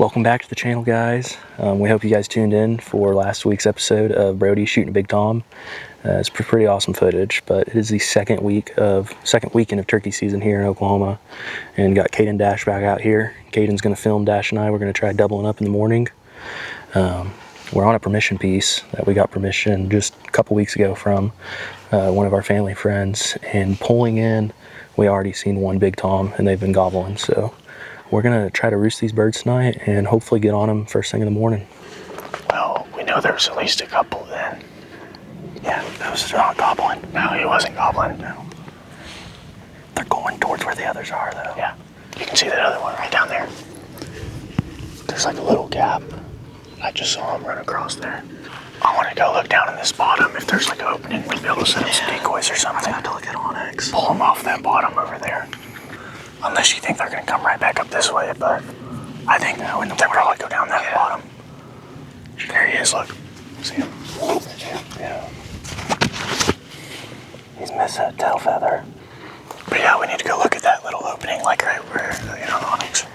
Welcome back to the channel, guys. We hope you guys tuned in for last week's episode of Brody shooting a big tom. It's pretty awesome footage, but it is the second weekend of turkey season here in Oklahoma, and got Caden Dash back out here. Caden's going to film Dash and I. We're going to try doubling up in the morning. We're on a permission piece that we got permission just a couple weeks ago from one of our family friends, and pulling in, we already seen one big tom, and they've been gobbling. So we're gonna try to roost these birds tonight and hopefully get on them first thing in the morning. Well, we know there's at least a couple then. Yeah, those are not gobbling. No, he wasn't gobbling. No. They're going towards where the others are, though. Yeah, you can see that other one right down there. There's like a little gap. I just saw him run across there. I want to go look down in this bottom. If there's like an opening, we'd be able to set up some decoys or something. I have to look at Onyx. Pull them off that bottom over there. Unless you think they're going to come right back up this way, but I think they'll probably go down that bottom. There he is, look. See him? Yeah. He's missing a tail feather. But yeah, we need to go look at that little opening, like right where, Onyx.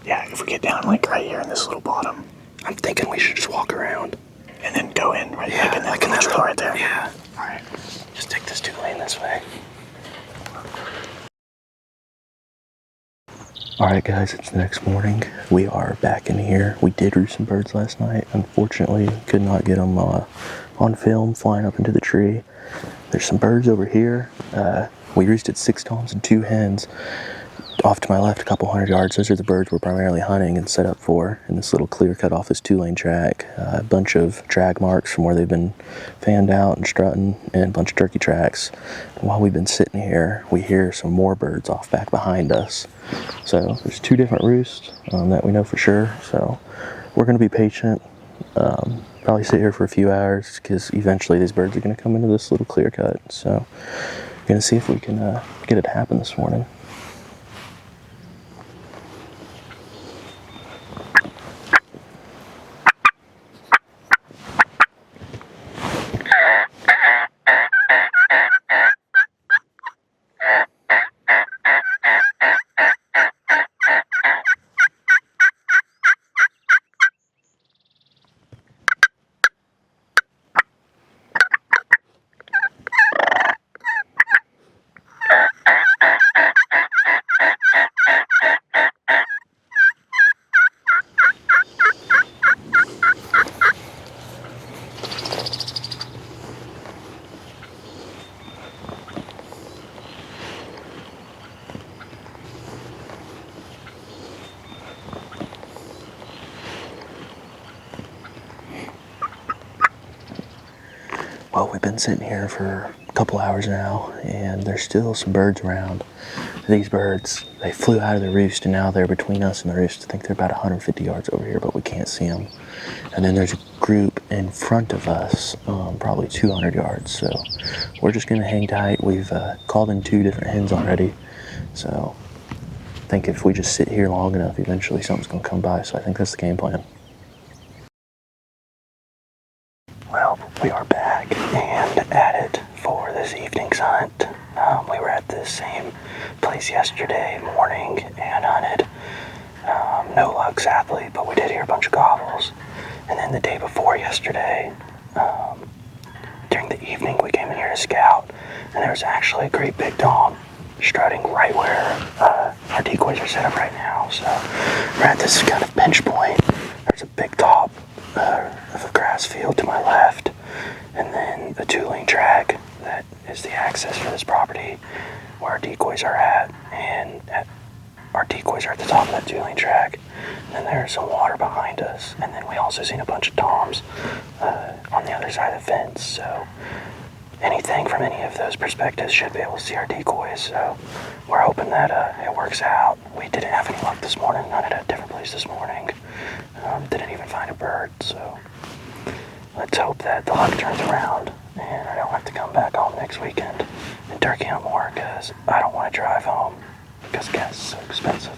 Yeah, if we get down like right here in this little bottom. I'm thinking we should just walk around. And then go in, right? Yeah, like in that little right there. Yeah. Alright. Just take this 2-lane this way. Alright guys, it's the next morning. We are back in here. We did roost some birds last night. Unfortunately, could not get them on film flying up into the tree. There's some birds over here. We roosted 6 toms and 2 hens. Off to my left, a couple hundred yards, those are the birds we're primarily hunting and set up for in this little clear cut off this 2-lane track. A bunch of drag marks from where they've been fanned out and strutting, and a bunch of turkey tracks. And while we've been sitting here, we hear some more birds off back behind us. So there's 2 different roosts that we know for sure. So we're going to be patient, probably sit here for a few hours, because eventually these birds are going to come into this little clear cut. So we're going to see if we can get it to happen this morning. Well, we've been sitting here for a couple hours now, and there's still some birds around. These birds, they flew out of the roost, and now they're between us and the roost. I think they're about 150 yards over here, but we can't see them. And then there's a group in front of us, probably 200 yards. So we're just going to hang tight. We've called in 2 different hens already. So I think if we just sit here long enough, eventually something's going to come by. So I think that's the game plan. Well, we are back and at it for this evening's hunt. We were at this same place yesterday morning and hunted. No luck, sadly, but we did hear a bunch of gobbles. And then the day before yesterday, during the evening, we came in here to scout, and there was actually a great big tom strutting right where our decoys are set up right now. So we're at this kind of pinch point. There's a big top of a grass field to my left, and then the 2-lane track that is the access for this property where our decoys are at, and our decoys are at the top of that 2-lane track. And then there's some water behind us, and then we also seen a bunch of toms on the other side of the fence. So anything from any of those perspectives should be able to see our decoys. So we're hoping that it works out. We didn't have any luck this morning. Hunted at a different place this morning. Didn't even find a bird. So let's hope that the luck turns around and I don't have to come back home next weekend and turkey hunt more, because I don't want to drive home because gas is so expensive.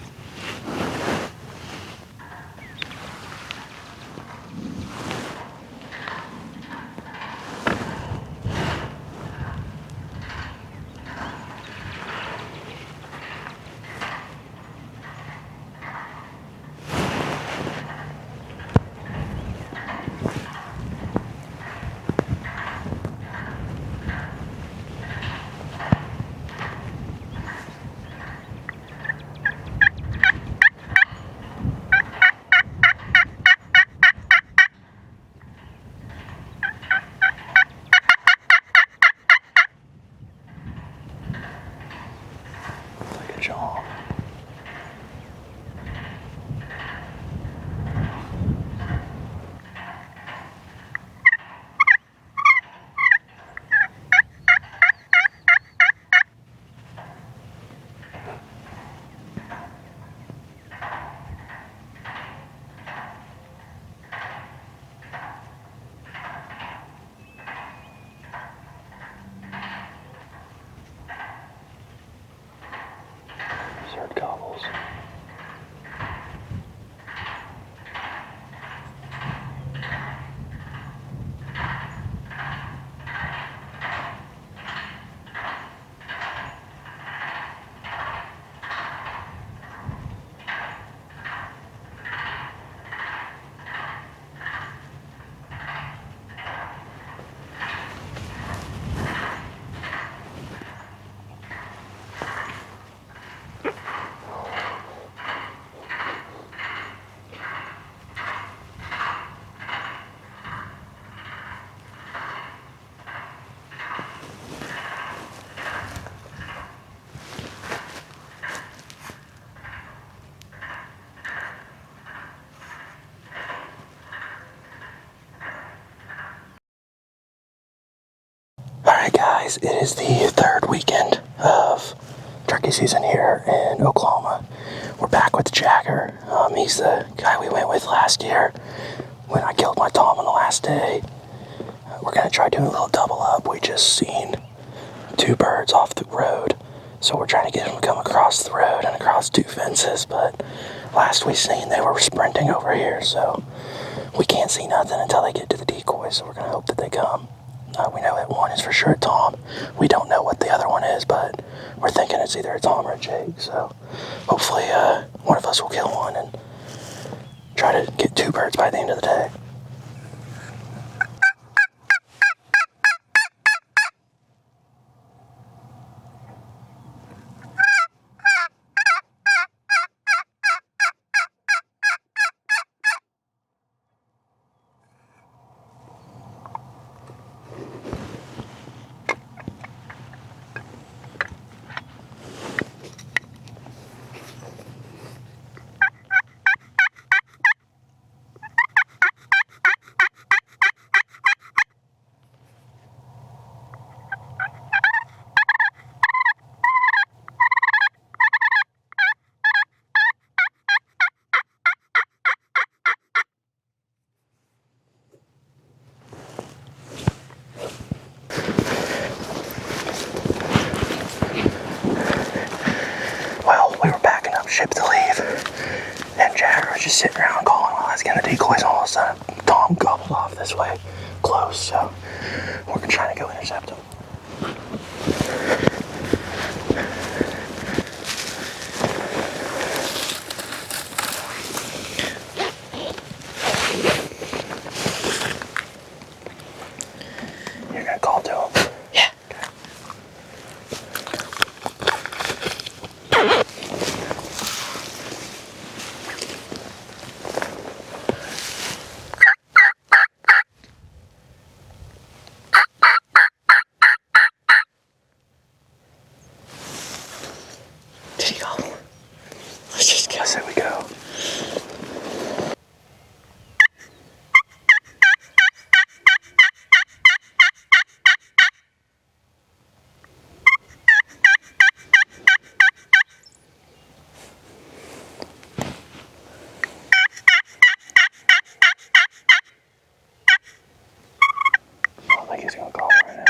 guys, it is the third weekend of turkey season here in Oklahoma. We're back with Jagger. He's the guy we went with last year when I killed my Tom on the last day. We're going to try doing a little double up. We just seen 2 birds off the road, so we're trying to get them to come across the road and across 2 fences, but last we seen they were sprinting over here, so we can't see nothing until they get to the decoy, so we're going to hope that they come. We know that one is for sure a Tom. We don't know what the other one is, but we're thinking it's either a Tom or a Jake. So hopefully one of us will kill one and try to get 2 birds by the end of the day. Well, we were packing up ship to leave, and Jagger was just sitting around calling while I was getting the decoys. All of a sudden, Tom gobbled off this way, close, so we're trying to go intercept him. You're gonna call to him? Yeah. Did he go? Let's just go. I said we go. I don't think he's gonna call right now.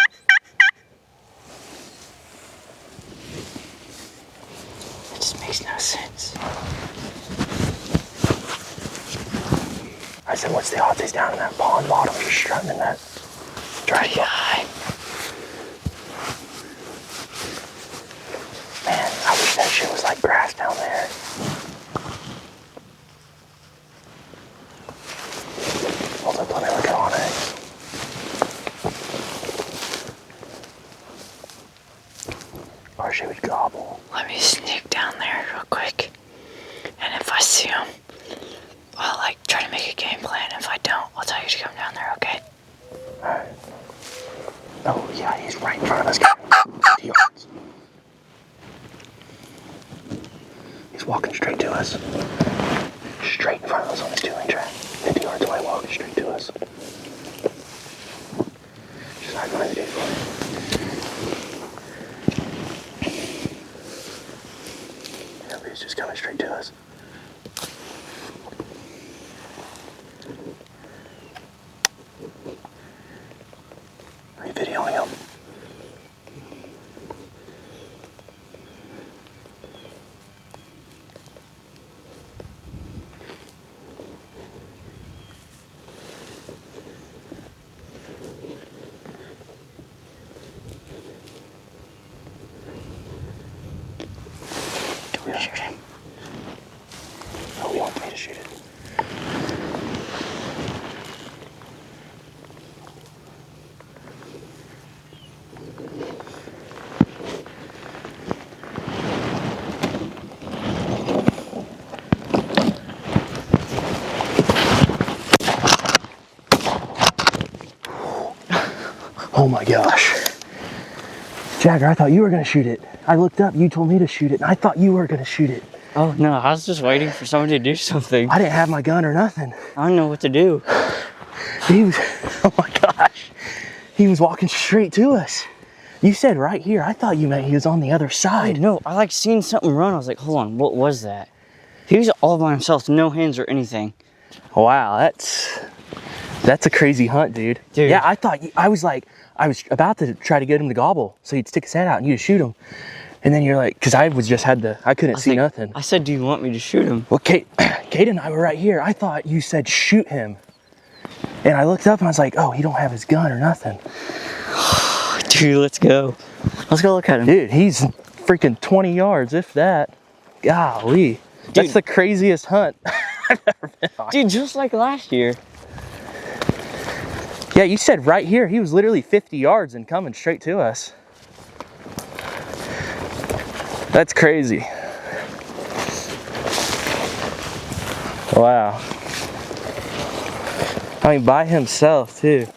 It just makes no sense. I said, what's the odds he's down in that pond bottom just strutting in that dry guy? Man, I wish that shit was like grass down there. Hold up, let me look at Onyx. Or she would gobble. Let me sneak down there real quick. And if I see him, I'll try to make a game plan. If I don't, I'll tell you to come down there, okay? Alright. Oh, yeah, he's right in front of us. 50 yards. He's walking straight to us. Straight in front of us on this 2-lane track. 50 yards away, walking straight to us. Just hide behind the decoy. Yep, he's just coming straight to us. Are you videoing him? Do we shoot him? Oh, he wants me to shoot it. Oh my gosh. Jagger, I thought you were going to shoot it. I looked up, you told me to shoot it, and I thought you were going to shoot it. Oh no, I was just waiting for someone to do something. I didn't have my gun or nothing. I don't know what to do. He was, oh my gosh. He was walking straight to us. You said right here. I thought you meant he was on the other I side. know. I like seen something run. I was like, hold on, what was that? He was all by himself, no hands or anything. Wow, that's a crazy hunt, dude. Dude. Yeah, I was about to try to get him to gobble, so he'd stick his head out and you shoot him. And then you're like, because I couldn't see Like, nothing. I said, do you want me to shoot him? Well, Kate and I were right here. I thought you said shoot him. And I looked up and I was like, oh, he don't have his gun or nothing. Dude, let's go. Let's go look at him. Dude, he's freaking 20 yards, if that. Golly. That's Dude. the craziest hunt I've ever been on. Dude, just like last year. Yeah, you said right here. He was literally 50 yards and coming straight to us. That's crazy. Wow. I mean, by himself, too.